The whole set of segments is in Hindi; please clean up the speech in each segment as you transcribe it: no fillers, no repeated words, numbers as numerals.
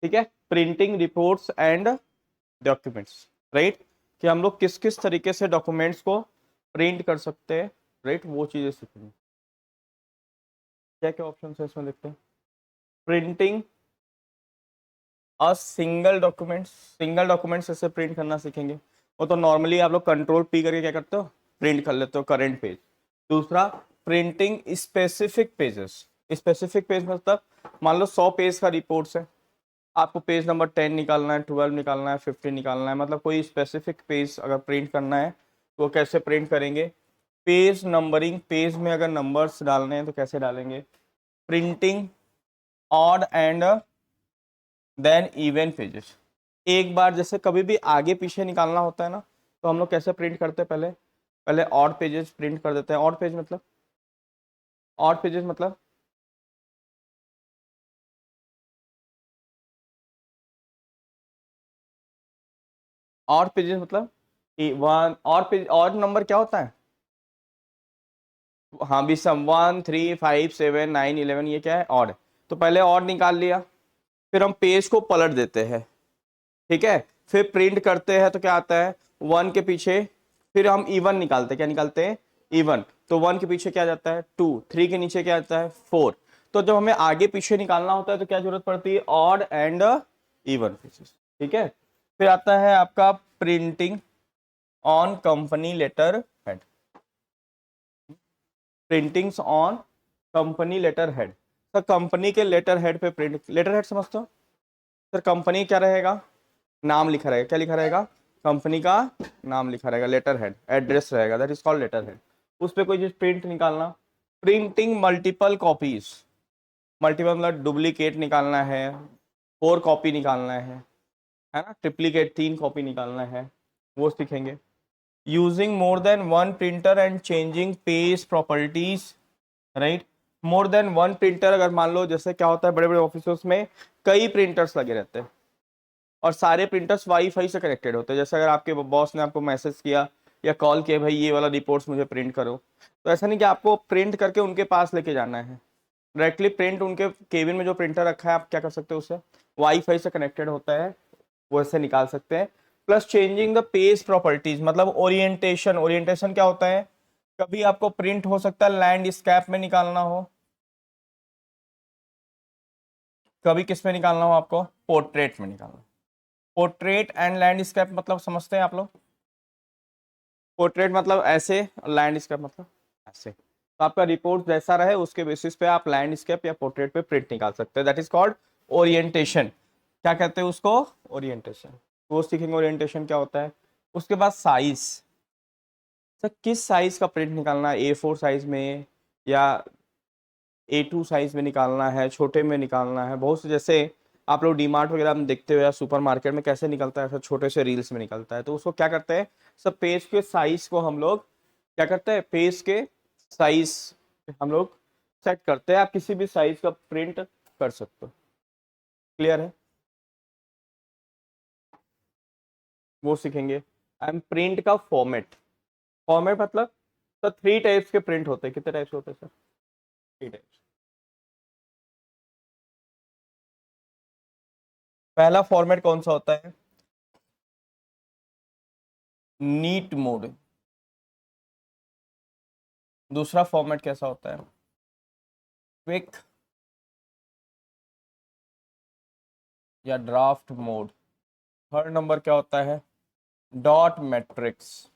ठीक है, printing reports and documents, right, कि हम लोग किस किस तरीके से डॉक्यूमेंट्स को प्रिंट कर सकते हैं, राइट, वो चीजें सीखेंगे। क्या क्या ऑप्शन है इसमें देखते हैं। प्रिंटिंग सिंगल डॉक्यूमेंट्स ऐसे प्रिंट करना सीखेंगे। वो तो नॉर्मली आप लोग कंट्रोल पी करके क्या करते हो, प्रिंट कर लेते हो करंट पेज। दूसरा, printing specific pages. Specific page मतलब मान लो 100 पेज का रिपोर्ट्स है, आपको पेज नंबर 10 निकालना है, 12 निकालना है, 15 निकालना है, मतलब कोई स्पेसिफिक पेज अगर प्रिंट करना है तो कैसे प्रिंट करेंगे। पेज नंबरिंग, पेज में अगर नंबर्स डालने हैं तो कैसे डालेंगे। Printing odd and then even pages. एक बार जैसे कभी भी आगे पीछे निकालना होता है ना, तो हम लोग कैसे प्रिंट करते हैं, पहले पहले ऑड पेजेस प्रिंट कर देते हैं। ऑड पेजेस मतलब ऑड पेजेस मतलब one odd page, odd number क्या होता है। हाँ भी सम 1 3 5 7 9 11, ये क्या है, ऑड। तो पहले ऑड निकाल लिया, फिर हम पेज को पलट देते हैं, ठीक है, फिर प्रिंट करते हैं तो क्या आता है, वन के पीछे फिर हम इवन निकालते हैं, क्या निकालते हैं, इवन। तो वन के पीछे क्या जाता है, टू, थ्री के नीचे क्या आता है, फोर। तो जब हमें आगे पीछे निकालना होता है तो क्या जरूरत पड़ती है, ऑड एंड इवन पीसेस, ठीक है। फिर आता है आपका printing on company letter head. Printings on company letter head. Sir company के लेटर हेड पे प्रिंट, लेटर हेड समझते हो सर, कंपनी क्या रहेगा, नाम लिखा रहेगा, क्या लिखा रहेगा, कंपनी का नाम लिखा रहेगा, लेटर हेड, एड्रेस रहेगा, that is called letterhead. उस पर कोई चीज प्रिंट निकालना। प्रिंटिंग मल्टीपल कॉपीज, मल्टीपल मतलब डुप्लीकेट निकालना है, 4 कॉपी निकालना है ना, ट्रिप्लीकेट 3 कॉपी निकालना है, वो सीखेंगे। Using more than one printer and changing page properties, right. More than one printer, अगर मान लो जैसे क्या होता है बड़े बड़े ऑफिसर्स में कई प्रिंटर्स लगे रहते हैं और सारे प्रिंटर्स वाईफाई से कनेक्टेड होते हैं। जैसे अगर आपके बॉस ने आपको मैसेज किया या कॉल किया, भाई ये वाला रिपोर्ट्स मुझे प्रिंट करो, तो ऐसा नहीं कि आपको प्रिंट करके उनके पास लेके जाना है, डायरेक्टली प्रिंट उनके केबिन में जो प्रिंटर रखा है आप क्या कर सकते हो, उससे वाईफाई से कनेक्टेड होता है, वो ऐसे निकाल सकते हैं। Plus changing the page properties मतलब ओरिएंटेशन। ओरिएंटेशन क्या होता है, कभी आपको प्रिंट हो सकता है लैंडस्केप में निकालना हो, कभी किस में निकालना हो आपको, पोर्ट्रेट में निकालना हो। पोर्ट्रेट एंड लैंडस्केप मतलब समझते हैं आप लोग। पोर्ट्रेट मतलब ऐसे, लैंडस्केप मतलब ऐसे। तो आपका रिपोर्ट जैसा रहे उसके बेसिस पे आप लैंडस्केप या पोर्ट्रेट पे प्रिंट निकाल सकते हैं, दैट इज कॉल्ड ओरिएंटेशन। क्या कहते हैं उसको, ओरिएंटेशन। वो सीखेंगे ओरिएंटेशन क्या होता है। उसके बाद साइज, सर किस साइज का प्रिंट निकालना है, A4 साइज में या A2 साइज में निकालना है, छोटे में निकालना है। बहुत से जैसे आप लोग डीमार्ट वगैरह में देखते हो या सुपर मार्केट में कैसे निकलता है, ऐसा छोटे से रील्स में निकलता है। तो उसको क्या करते हैं, सब पेज के साइज को हम लोग क्या करते हैं, पेज के साइज हम लोग सेट करते हैं। आप किसी भी साइज का प्रिंट कर सकते हो, क्लियर है, वो सीखेंगे। एंड प्रिंट का फॉर्मेट, फॉर्मेट मतलब सर 3 टाइप्स के प्रिंट होते हैं। कितने टाइप्स होते हैं सर, 3 टाइप्स। पहला फॉर्मेट कौन सा होता है, नीट मोड। दूसरा फॉर्मेट कैसा होता है, क्विक या ड्राफ्ट मोड। थर्ड नंबर क्या होता है, डॉट मैट्रिक्स।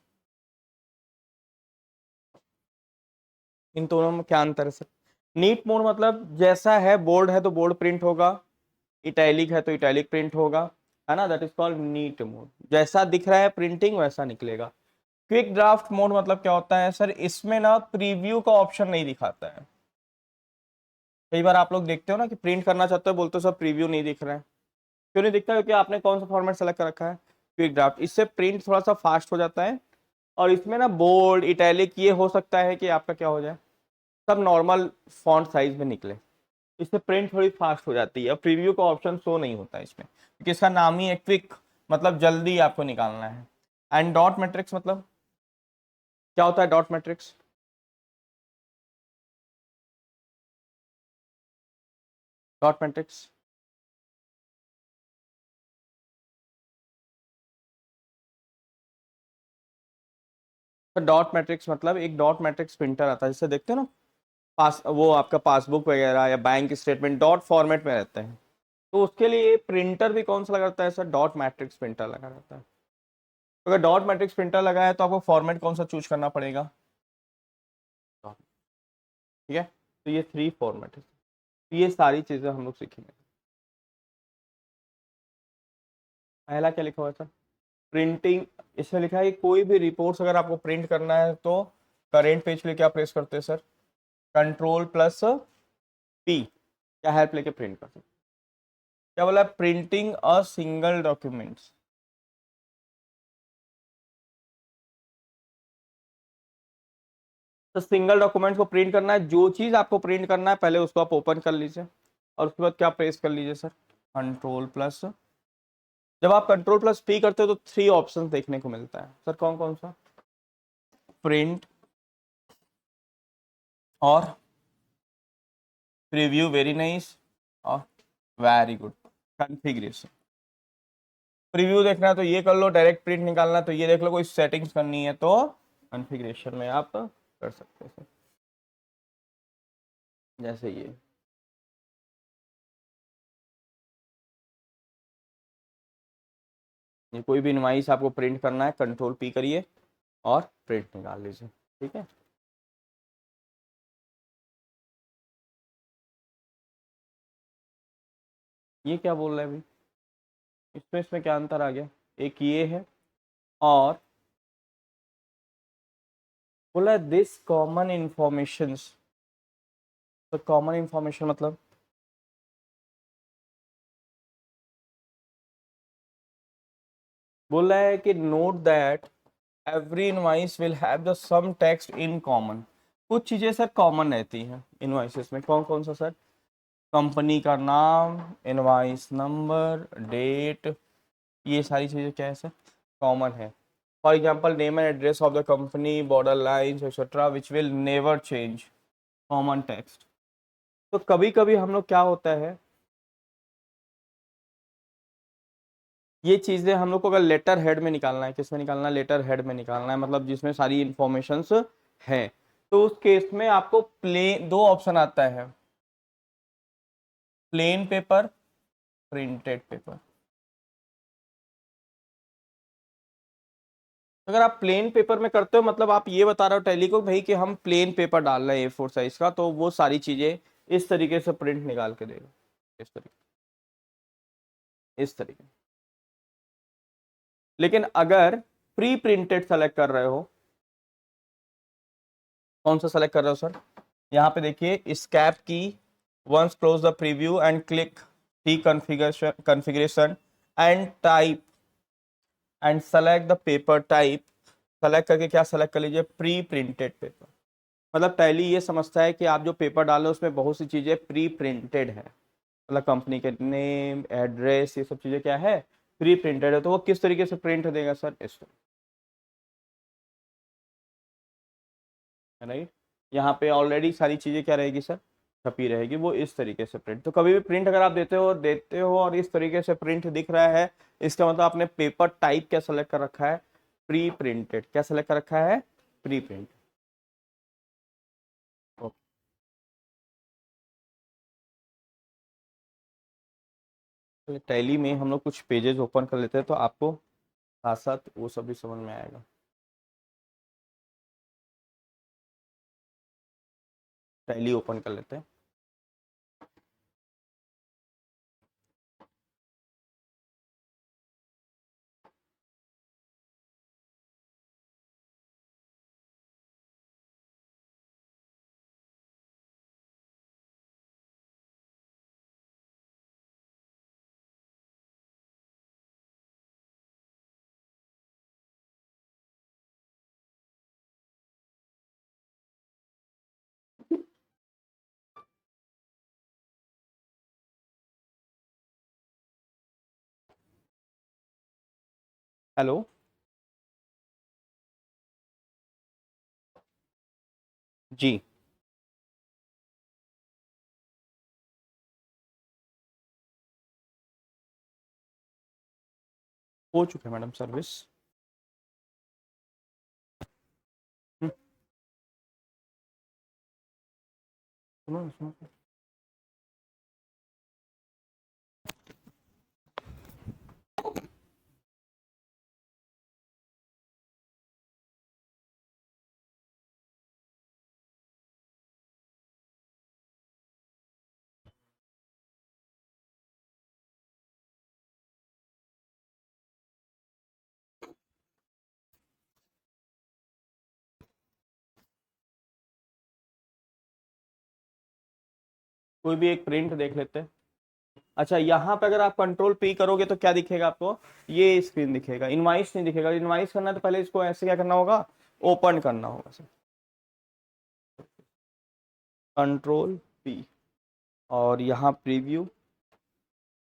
इन दोनों में क्या अंतर है सर। नीट मोड मतलब जैसा है तो बोर्ड प्रिंट होगा, इटैलिक है तो इटैलिक प्रिंट होगा, है ना, that is called neat mode. जैसा दिख रहा है प्रिंटिंग वैसा निकलेगा। क्विक ड्राफ्ट मोड मतलब क्या होता है सर, इसमें ना प्रीव्यू का ऑप्शन नहीं दिखाता है। कई बार आप लोग देखते हो ना कि प्रिंट करना चाहते हो, बोलते हो सर प्रीव्यू नहीं दिख रहा है। क्यों नहीं दिखता, क्योंकि आपने कौन सा फॉर्मेट सेलेक्ट कर रखा है, क्विक ड्राफ्ट। इससे प्रिंट थोड़ा सा फास्ट हो जाता है और इसमें ना बोल्ड इटैलिक ये हो सकता है कि आपका क्या हो जाए, सब नॉर्मल फॉन्ट साइज में निकले। इससे प्रिंट थोड़ी फास्ट हो जाती है और प्रीव्यू का ऑप्शन शो नहीं होता है इसमें, क्योंकि इसका नाम ही है क्विक, मतलब जल्दी आपको निकालना है। एंड डॉट मैट्रिक्स मतलब क्या होता है, डॉट मैट्रिक्स, डॉट मैट्रिक्स तो डॉट मैट्रिक्स मतलब एक डॉट मैट्रिक्स प्रिंटर आता है, जिससे देखते हो ना पास, वो आपका पासबुक वगैरह या बैंक स्टेटमेंट डॉट फॉर्मेट में रहते हैं, तो उसके लिए प्रिंटर भी कौन सा लगा रहता है सर, डॉट मैट्रिक्स प्रिंटर लगा रहता है। तो अगर डॉट मैट्रिक्स प्रिंटर लगा है तो आपको फॉर्मेट कौन सा चूज करना पड़ेगा, ठीक है। तो ये 3 फॉर्मेट है, तो ये सारी चीजें हम लोग सीखेंगे। पहला क्या लिखा हुआ था, प्रिंटिंग। इसमें लिखा है कि कोई भी रिपोर्ट्स अगर आपको प्रिंट करना है तो करेंट पेज के लिए क्या प्रेस करते हैं सर, कंट्रोल प्लस पी, क्या हेल्प लेके प्रिंट करते हैं। क्या बोला, प्रिंटिंग अ सिंगल डॉक्यूमेंट्स। तो सिंगल डॉक्यूमेंट को प्रिंट करना है, जो चीज आपको प्रिंट करना है पहले उसको आप ओपन कर लीजिए, और उसके बाद क्या प्रेस कर लीजिए सर, कंट्रोल प्लस। जब आप कंट्रोल प्लस पी करते हो तो 3 ऑप्शन देखने को मिलता है सर, कौन कौन सा, प्रिंट और प्रीव्यू, वेरी नाइस, और वेरी गुड, कॉन्फ़िगरेशन। प्रीव्यू देखना है तो ये कर लो, डायरेक्ट प्रिंट निकालना है तो ये देख लो, कोई सेटिंग्स करनी है तो कॉन्फ़िगरेशन में आप कर सकते हैं सर, जैसे ये कोई भी इनवाइस आपको प्रिंट करना है, कंट्रोल पी करिए और प्रिंट निकाल लीजिए, ठीक है। ये क्या बोल रहा है अभी, इसमें क्या अंतर आ गया, एक ये है, और बोला दिस कॉमन इंफॉर्मेशन। तो कॉमन इंफॉर्मेशन मतलब, बोल रहा है कि note that every invoice will have the same text in common. कुछ चीजें सर कॉमन रहती हैं इनवाइसेस में, कौन कौन सा सर, कंपनी का नाम, इनवाइस नंबर, डेट, ये सारी चीजें क्या है सर, कॉमन है। For example name and address of the company, border lines etcetera which will never change, common text. तो कभी कभी हम लोग क्या होता है, ये चीजें हम लोग को अगर लेटर हेड में निकालना है, किसमें निकालना है, लेटर हेड में निकालना है, मतलब जिसमें सारी इंफॉर्मेशंस है, तो उस केस में आपको प्लेन, 2 ऑप्शन आता है, प्लेन पेपर, प्रिंटेड पेपर। अगर आप प्लेन पेपर में करते हो मतलब आप ये बता रहे हो टैली को भाई कि हम प्लेन पेपर डाल रहे हैं A4 साइज का, तो वो सारी चीजें इस तरीके से प्रिंट निकाल के देगा, इस तरीके, इस तरीके। लेकिन अगर प्री प्रिंटेड सेलेक्ट कर रहे हो, कौन सा सेलेक्ट कर रहे हो सर, यहाँ पे देखिए स्कैप की, once close the preview and click to configuration and type and select the paper type, select करके क्या सेलेक्ट कर लीजिए, प्री प्रिंटेड पेपर। मतलब टैली ये समझता है कि आप जो पेपर डालो उसमें बहुत सी चीजें प्री प्रिंटेड है, मतलब कंपनी के नेम एड्रेस ये सब चीजें क्या है, प्री प्रिंटेड है, तो वो किस तरीके से प्रिंट देगा सर, इस राइट। यहाँ पे ऑलरेडी सारी चीजें क्या रहेगी सर, छपी रहेगी, वो इस तरीके से प्रिंट। तो कभी भी प्रिंट अगर आप देते हो और इस तरीके से प्रिंट दिख रहा है, इसका मतलब आपने पेपर टाइप क्या सेलेक्ट कर रखा है, प्री प्रिंटेड, क्या सेलेक्ट कर रखा है, प्री प्रिंट। टैली में हम लोग कुछ पेजेस ओपन कर लेते हैं तो आपको साथ साथ वो सब भी समझ में आएगा। टैली ओपन कर लेते हैं। हेलो, जी, हो चुके हैं मैडम सर्विस। सुनो सुनो। कोई भी एक प्रिंट देख लेते हैं। अच्छा, यहाँ पे अगर आप कंट्रोल पी करोगे तो क्या दिखेगा आपको? ये स्क्रीन दिखेगा, इनवाइस नहीं दिखेगा। इनवाइस करना है तो पहले इसको ऐसे क्या करना होगा? ओपन करना होगा सर, कंट्रोल पी, और यहाँ प्रीव्यू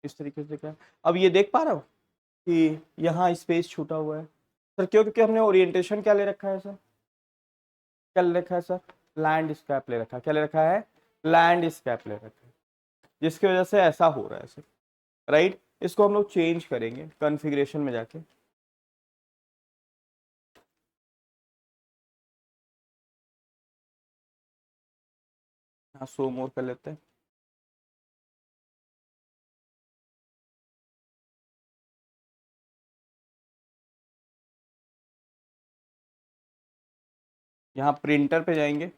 इस तरीके से दिख रहा है। अब ये देख पा रहे हो कि यहाँ स्पेस छूटा हुआ है सर, क्यों? क्योंकि हमने ओरिएंटेशन क्या ले रखा है सर? क्या ले रखा है सर? लैंडस्केप ले रखा है। क्या ले रखा है? लैंडस्केप ले रखा है, जिसकी वजह से ऐसा हो रहा है सर, राइट। इसको हम लोग चेंज करेंगे कॉन्फ़िगरेशन में जाके। हाँ, शो मोर कर लेते हैं। यहाँ प्रिंटर पे जाएंगे,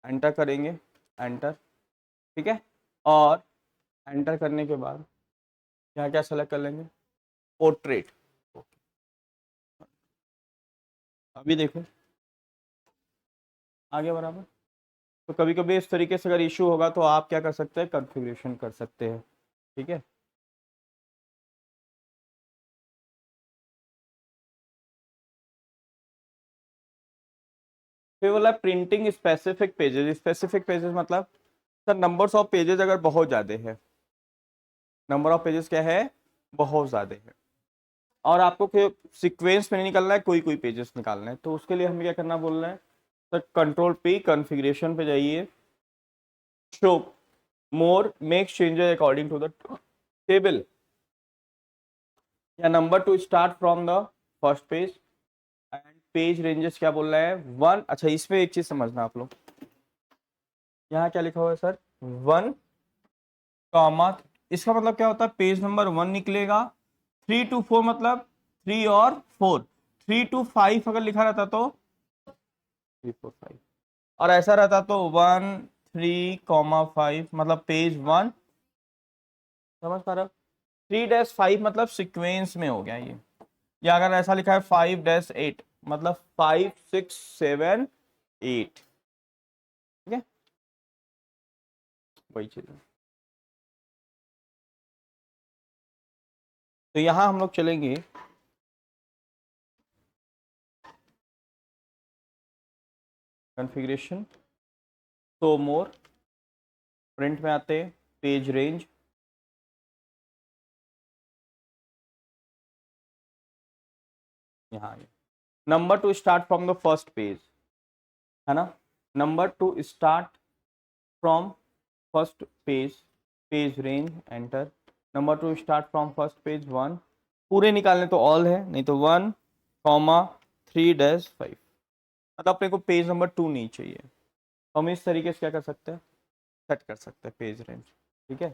एंटर करेंगे, एंटर, ठीक है। और एंटर करने के बाद यहाँ क्या सेलेक्ट कर लेंगे? पोर्ट्रेट। अभी देखो आगे बराबर। तो कभी कभी इस तरीके से अगर इशू होगा तो आप क्या कर सकते हैं? कॉन्फ़िगरेशन कर सकते हैं, ठीक है। फिर बोला printing specific pages. Specific pages मतलब सर नंबर्स ऑफ पेजेस अगर बहुत ज़्यादा है, नंबर ऑफ पेजेस क्या है? बहुत ज़्यादा है, और आपको सीक्वेंस में नहीं निकलना है, कोई कोई पेजेस निकालना है, तो उसके लिए हमें क्या करना बोल रहे हैं सर? कंट्रोल पी, कॉन्फ़िगरेशन पे जाइए, show more, make changes according to the table, या number to start from the first page, and page ranges क्या बोल रहा है? 1। अच्छा, इसमें एक चीज समझना आप लोग, यहाँ क्या लिखा हुआ है सर? 1 कॉमा, इसका मतलब क्या होता है? पेज नंबर 1 निकलेगा। 3 to 4 मतलब 3 और 4। 3 to 5 अगर लिखा रहता तो 3 4 5, और ऐसा रहता तो 1 3 5 मतलब पेज 1। समझ पा रहे हो? 3-5 मतलब सीक्वेंस में हो गया ये। या अगर ऐसा लिखा है 5-8 मतलब 5 6 7 8, ठीक है, वही चीज है। तो यहां हम लोग चलेंगे कॉन्फ़िगरेशन, शो मोर, प्रिंट में आते हैं, पेज रेंज, यहाँ number to start from the first page, है ना। Number to start from first page, page range, enter. Number to start from first page 1, पूरे निकालने तो ऑल है, नहीं तो 1 कॉमा 3-5, मतलब अपने को पेज नंबर 2 नहीं चाहिए, तो हम इस तरीके से क्या कर सकते हैं? सेट कर सकते हैं पेज रेंज, ठीक है।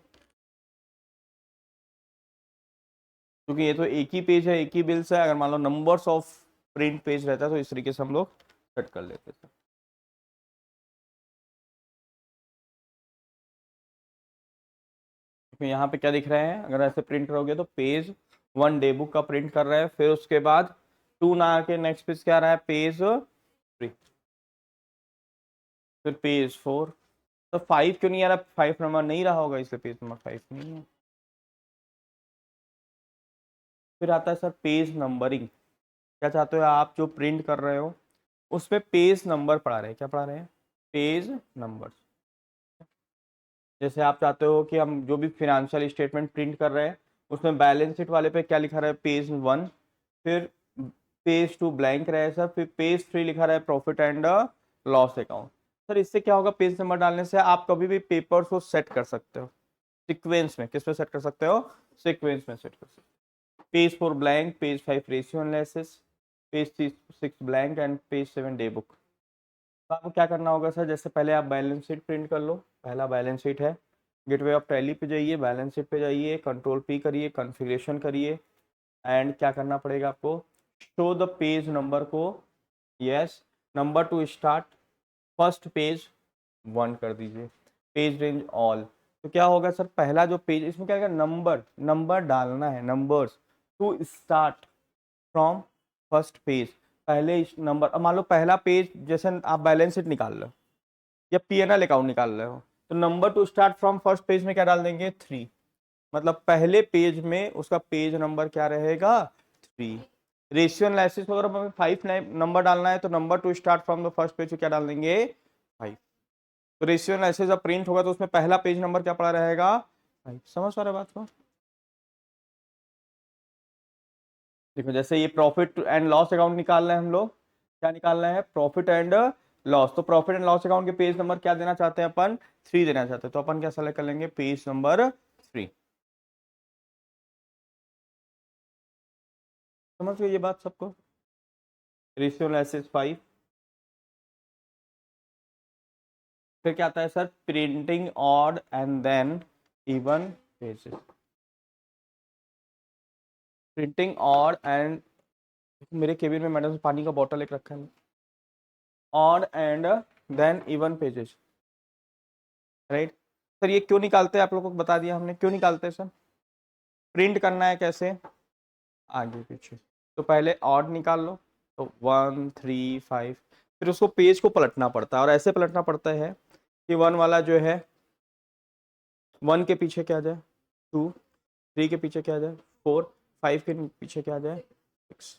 क्योंकि ये तो एक ही पेज है, एक ही बिल्स है, अगर मान लो नंबर्स ऑफ प्रिंट पेज रहता है तो इस तरीके से हम लोग सेट कर लेते थे। तो यहाँ पे क्या दिख रहा है? अगर ऐसे प्रिंट करोगे तो पेज 1 डे बुक का प्रिंट कर रहा है, फिर उसके बाद 2 ना आके नेक्स्ट पेज क्या आ रहा है? पेज 3, फिर पेज 4। तो 5 क्यों नहीं आ रहा? 5 नंबर नहीं रहा होगा, इसलिए पेज नंबर 5 नहीं है। फिर आता है सर पेज नंबरिंग। क्या चाहते हो आप? जो प्रिंट कर रहे हो उस पे पेज नंबर पढ़ा रहे हैं। क्या पढ़ा रहे हैं? Page number. जैसे आप चाहते हो कि हम जो भी फिनेंशियल स्टेटमेंट प्रिंट कर रहे हैं उसमें बैलेंस शीट वाले पे क्या लिखा रहा है? पेज 1, फिर पेज 2 ब्लैंक रहे सर, फिर पेज 3 लिखा रहा है profit and loss account. Sir इससे क्या होगा? पेज नंबर डालने से आप कभी भी पेपर्स को सेट कर सकते हो सीक्वेंस में। किस पे सेट कर सकते हो? सीक्वेंस में सेट कर सकते हो। Page 4 blank, page 5 ratio analysis, page 6 blank, and page 7 day book. तो आपको क्या करना होगा सर, जैसे पहले आप बैलेंस शीट प्रिंट कर लो। पहला बैलेंस शीट है, गेटवे ऑफ टैली पे जाइए, बैलेंस शीट पे जाइए, कंट्रोल पी करिए, कॉन्फ़िगरेशन करिए, एंड क्या करना पड़ेगा आपको, शो द पेज नंबर को yes, number to start first page 1 कर दीजिए, पेज रेंज ऑल। तो क्या होगा सर, पहला जो पेज इसमें क्या होगा, नंबर नंबर डालना है, numbers to start from first page, पहले इस नंबर। अब मान लो पहला पेज, जैसे आप बैलेंस शीट निकाल लो या पीएनएल अकाउंट निकाल रहे हो, तो number to start from first page में क्या डाल देंगे, 3। मतलब पहले पेज में उसका पेज नंबर क्या रहेगा, 3। रेशियो एनालिसिस अगर हमें 5 नंबर डालना है तो number to start from the first page क्या डाल देंगे, 5। तो रेशियो एनालिसिस जब प्रिंट होगा तो उसमें पहला पेज नंबर क्या पड़ा रहेगा, 5। समझ पा रहे बात को। देखो जैसे ये प्रॉफिट एंड लॉस अकाउंट निकाल रहे हैं हम लोग, क्या निकाल रहे हैं, प्रॉफिट एंड लॉस। तो प्रॉफिट एंड लॉस अकाउंट के पेज नंबर क्या देना चाहते हैं अपन, 3 देना चाहते हैं, तो अपन क्या सेलेक्ट कर लेंगे, पेज नंबर 3। समझ गए ये बात सबको, रेशियो एनालिसिस 5। फिर क्या आता है sir, printing odd and then even pages, printing odd and, मेरे केबिन में मैडम पानी का बॉटल एक रखा है, odd and then even pages, right. Sir ये क्यों निकालते हैं, आप लोगों को बता दिया हमने क्यों निकालते हैं सर, प्रिंट करना है कैसे, आगे पीछे। तो पहले ऑड निकाल लो, तो 1 3 5, फिर उसको पेज को पलटना पड़ता है, और ऐसे पलटना पड़ता है कि 1 वाला जो है 1 के पीछे क्या आ जाए, 2, 3 के पीछे क्या आ जाए, 4, 5 के पीछे क्या आ जाए, 6।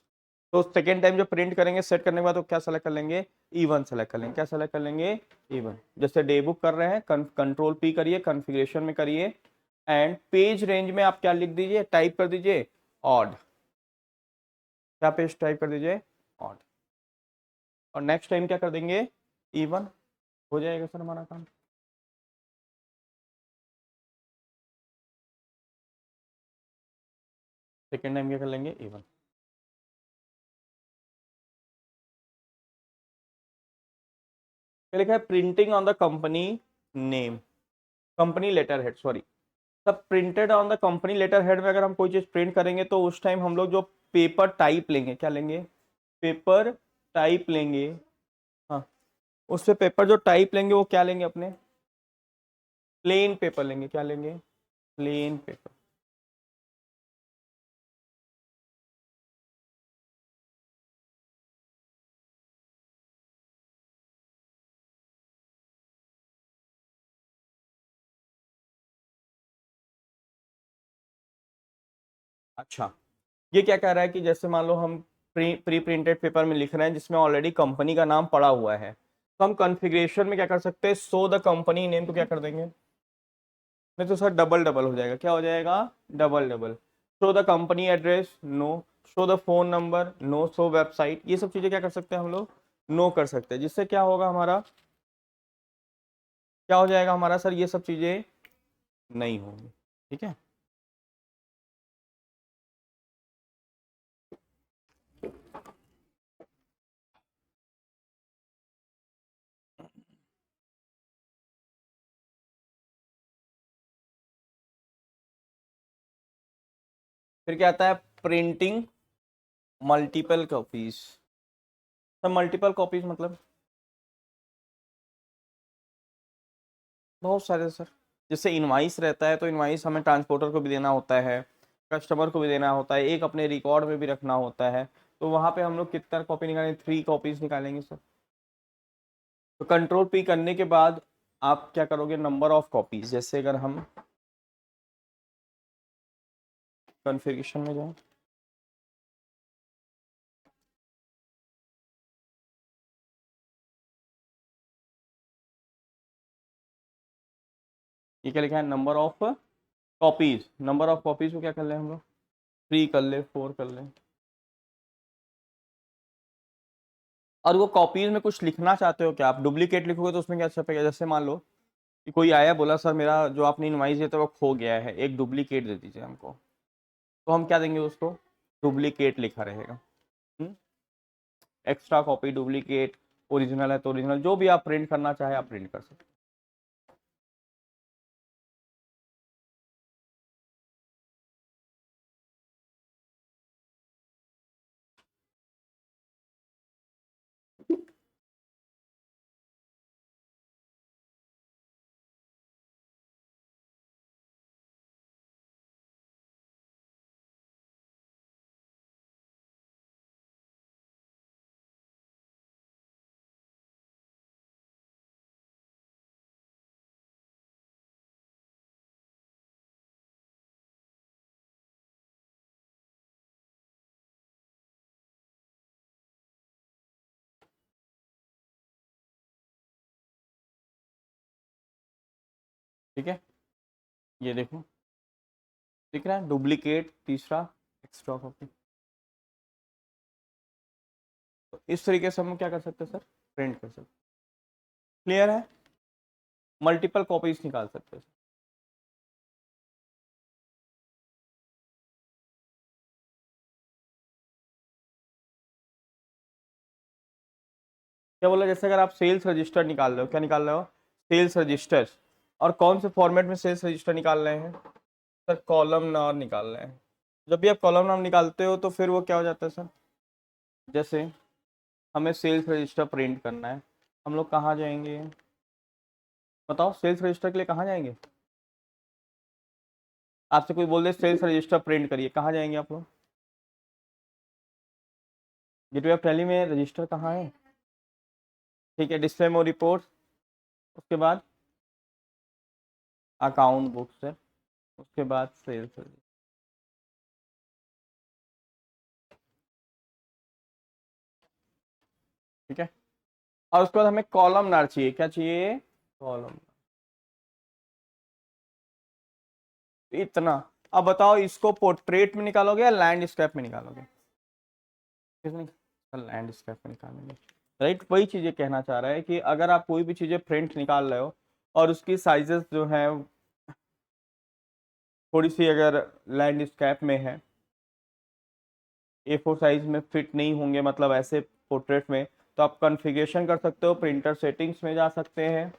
तो सेकेंड टाइम जो प्रिंट करेंगे सेट करने के बाद तो क्या सेलेक्ट कर लेंगे, इवन सेलेक्ट कर लेंगे, क्या सेलेक्ट कर लेंगे, इवन। जैसे डे बुक कर रहे हैं, कंट्रोल पी करिए, कॉन्फ़िगरेशन में करिए, एंड पेज रेंज में आप क्या लिख दीजिए, टाइप कर दीजिए ऑड, क्या पेज टाइप कर दीजिए ऑड, और नेक्स्ट टाइम क्या कर देंगे, इवन। हो जाएगा सर हमारा काम। सेकेंड टाइम क्या कर लेंगे, इवन। क्या लिखा है, printing on the company name, company letter head, sorry. तब printed on the company letter head में अगर हम कोई चीज प्रिंट करेंगे तो उस टाइम हम लोग जो पेपर टाइप लेंगे, क्या लेंगे, पेपर टाइप लेंगे। हाँ, उससे पेपर जो टाइप लेंगे वो क्या लेंगे, अपने प्लेन पेपर लेंगे, क्या लेंगे, प्लेन पेपर। अच्छा, ये क्या कह रहा है कि जैसे मान लो हम प्री प्रिंटेड पेपर में लिख रहे हैं जिसमें ऑलरेडी कंपनी का नाम पड़ा हुआ है, तो हम कॉन्फ़िगरेशन में क्या कर सकते हैं, सो द कंपनी नेम को क्या कर देंगे, नहीं तो सर डबल डबल हो जाएगा, क्या हो जाएगा, double double. Show the company address, no. Show the phone number, no. Show website, ये सब चीजें क्या कर सकते हैं हम लोग, नो कर सकते हैं, जिससे क्या होगा हमारा, क्या हो जाएगा हमारा सर, ये सब चीजें नहीं होंगी, ठीक है। फिर क्या आता है, printing multiple copies. Sir multiple copies मतलब बहुत सारे सर, जैसे इनवाइस रहता है तो इनवाइस हमें ट्रांसपोर्टर को भी देना होता है, कस्टमर को भी देना होता है, एक अपने रिकॉर्ड में भी रखना होता है, तो वहां पे हम लोग कितना कॉपी निकालेंगे, 3 कॉपीज निकालेंगे सर। तो कंट्रोल पी करने के बाद आप क्या करोगे, नंबर ऑफ कॉपीज, जैसे अगर हम कॉन्फ़िगरेशन में जाएं, ये क्या लिखा है, number of copies, number of copies को क्या कर ले हम लोग, 3 कर ले, 4 कर ले। और वो कॉपीज में कुछ लिखना चाहते हो क्या, आप डुप्लीकेट लिखोगे तो उसमें क्या छपेगा, जैसे मान लो कि कोई आया बोला सर मेरा जो आपने इनवाइस दिया था वो खो गया है, एक डुप्लीकेट दे दीजिए हमको, तो हम क्या देंगे उसको, डुप्लीकेट लिखा रहेगा, एक्स्ट्रा कॉपी डुप्लीकेट, ओरिजिनल है तो ओरिजिनल, जो भी आप प्रिंट करना चाहे आप प्रिंट कर सकते हैं। ठीक है, ये देखो दिख रहा है, डुप्लीकेट तीसरा एक्स्ट्रा कॉपी। तो इस तरीके से हम क्या कर सकते हैं सर, प्रिंट कर सकते हैं। क्लियर है, मल्टीपल कॉपीज निकाल सकते हैं। क्या बोला, जैसे अगर आप सेल्स रजिस्टर निकाल रहे हो, क्या निकाल रहे हो, सेल्स रजिस्टर, और कौन से फॉर्मेट में सेल्स रजिस्टर निकाल रहे हैं सर, कॉलम नाम निकाल रहे हैं। जब भी आप कॉलम नाम निकालते हो तो फिर वो क्या हो जाता है सर, जैसे हमें सेल्स रजिस्टर प्रिंट करना है, हम लोग कहाँ जाएंगे, बताओ सेल्स रजिस्टर के लिए कहाँ जाएंगे, आपसे कोई बोल दे सेल्स रजिस्टर प्रिंट करिए, कहाँ जाएंगे आप लोग, गेटवे ऑफ टैली में रजिस्टर कहाँ है, ठीक है, डिस्प्ले में रिपोर्ट, उसके बाद अकाउंट बुक से, उसके बाद सेल्स रजिस्टर, ठीक है, और उसके बाद हमें कॉलम नार चाहिए, क्या चाहिए, कॉलम, इतना। अब बताओ इसको पोर्ट्रेट में निकालोगे या लैंडस्केप में निकालोगे, किसमें, लैंडस्केप में निकालेंगे, राइट। वही चीजें कहना चाह रहा है कि अगर आप कोई भी चीजें प्रिंट निकाल रहे हो और उसकी साइजेस जो है थोड़ी सी अगर लैंडस्केप में है, A4 साइज में फिट नहीं होंगे, मतलब ऐसे पोर्ट्रेट में, तो आप कॉन्फ़िगरेशन कर सकते हो, प्रिंटर सेटिंग्स में जा सकते हैं,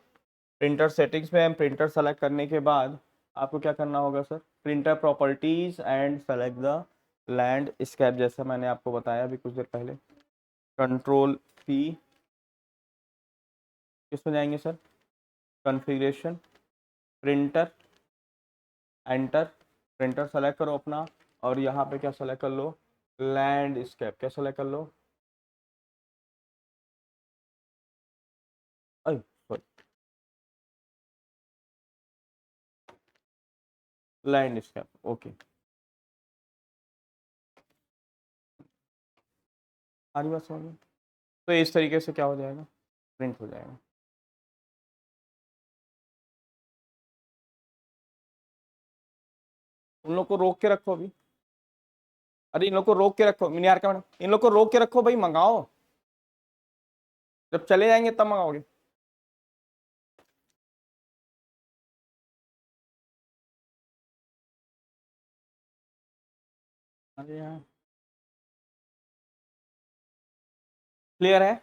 प्रिंटर सेटिंग्स में हम प्रिंटर सेलेक्ट करने के बाद आपको क्या करना होगा sir, printer properties and select the landscape, जैसा मैंने आपको बताया अभी कुछ देर पहले, कंट्रोल P, किसमें जाएंगे sir, configuration, printer, enter, printer select करो अपना, और यहाँ पे क्या सेलेक्ट कर लो, लैंडस्केप, क्या सेलेक्ट कर लो, सॉरी, लैंडस्केप, ओके, आ रही बात समझ में। तो इस तरीके से क्या हो जाएगा, प्रिंट हो जाएगा। उन लोग को रोक के रखो अभी, अरे इन लोग को रोक के रखो, मिनी का मैडम, इन लोग को रोक के रखो भाई, मंगाओ, जब चले जाएंगे तब मंगाओगे। अरे यार, क्लियर है,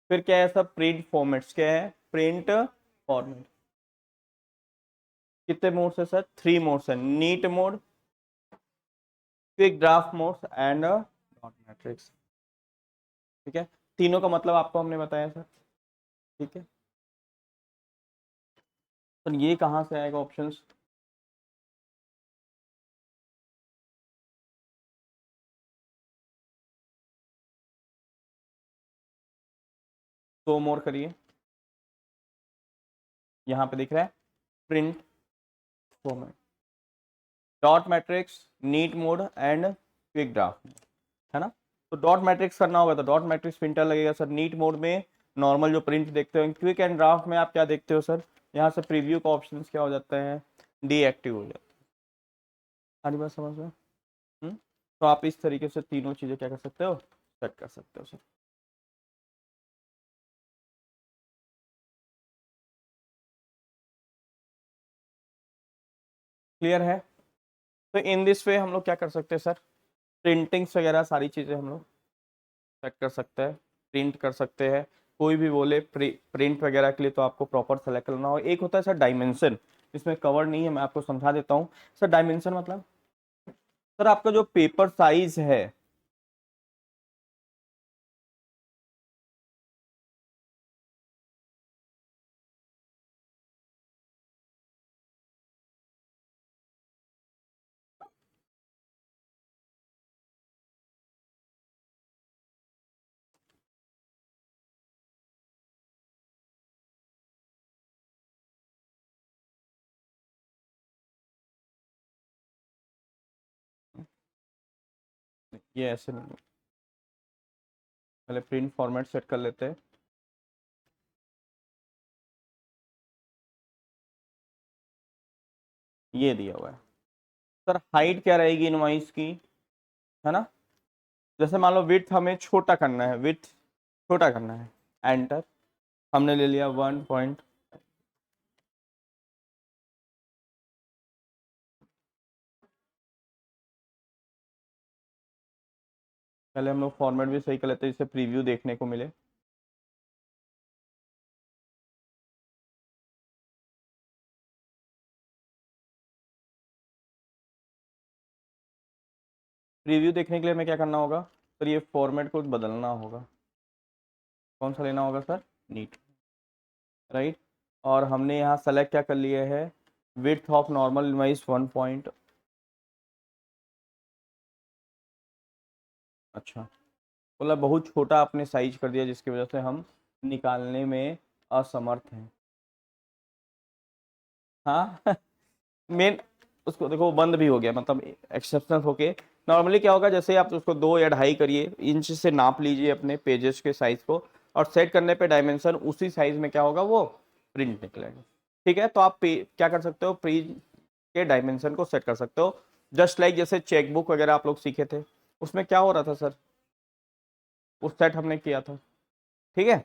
फिर क्या है सब, प्रिंट फॉर्मेट्स क्या है, प्रिंट फॉर्मेट, कितने मोड्स है सर, 3 मोड्स है, neat mode, quick draft modes and dot matrix, ठीक है, तीनों का मतलब आपको हमने बताया सर, ठीक है। तो ये कहाँ से आएगा ऑप्शंस, दो मोर करिए, यहाँ पे दिख रहा है print format, dot matrix, neat mode and quick draft, है ना। तो डॉट मैट्रिक्स करना होगा तो डॉट मैट्रिक्स प्रिंटर लगेगा सर, नीट मोड में नॉर्मल जो प्रिंट देखते हो, क्विक एंड ड्राफ्ट में आप क्या देखते हो सर, यहाँ से प्रीव्यू का ऑप्शन क्या हो जाता है, डीएक्टिव हो जाता है, सारी बात समझ में। तो आप इस तरीके से तीनों चीजें क्या कर सकते हो, सेट कर सकते हो सर। क्लियर है, तो इन दिस वे हम लोग क्या कर सकते हैं सर, प्रिंटिंग्स वगैरह सारी चीजें हम लोग सेट कर सकते हैं। प्रिंट कर सकते हैं। कोई भी बोले प्रिंट वगैरह के लिए तो आपको प्रॉपर सेलेक्ट करना हो। एक होता है सर डायमेंशन, इसमें कवर नहीं है, मैं आपको समझा देता हूँ। सर डायमेंशन मतलब सर आपका जो पेपर साइज है, ये ऐसे नहीं है। पहले प्रिंट फॉर्मेट सेट कर लेते हैं। ये दिया हुआ है। सर हाइट क्या रहेगी इनवॉइस की, है ना। जैसे मान लो विड्थ हमें छोटा करना है, विड्थ छोटा करना है, एंटर। हमने ले लिया 1 पॉइंट। पहले हम लोग फॉर्मेट भी सही कर लेते हैं जिससे प्रीव्यू देखने को मिले। प्रीव्यू देखने के लिए हमें क्या करना होगा सर, ये फॉर्मेट को बदलना होगा। कौन सा लेना होगा सर, नीट, राइट। और हमने यहाँ सेलेक्ट क्या कर लिया है, width of normal invoice 1 point. अच्छा, बोला बहुत छोटा आपने साइज कर दिया जिसकी वजह से हम निकालने में असमर्थ हैं। हाँ मेन उसको देखो बंद भी हो गया, मतलब एक्सेप्शनल होके। नॉर्मली क्या होगा, जैसे आप उसको 2 या 2.5 करिए इंच से नाप लीजिए अपने पेजेस के साइज को, और सेट करने पे डायमेंशन उसी साइज में क्या होगा वो प्रिंट निकलेगा। ठीक है, तो आप क्या कर सकते हो, पेज के डायमेंशन को सेट कर सकते हो। जस्ट लाइक जैसे चेकबुक वगैरह आप लोग सीखे थे, उसमें क्या हो रहा था सर, उस सेट हमने किया था। ठीक है,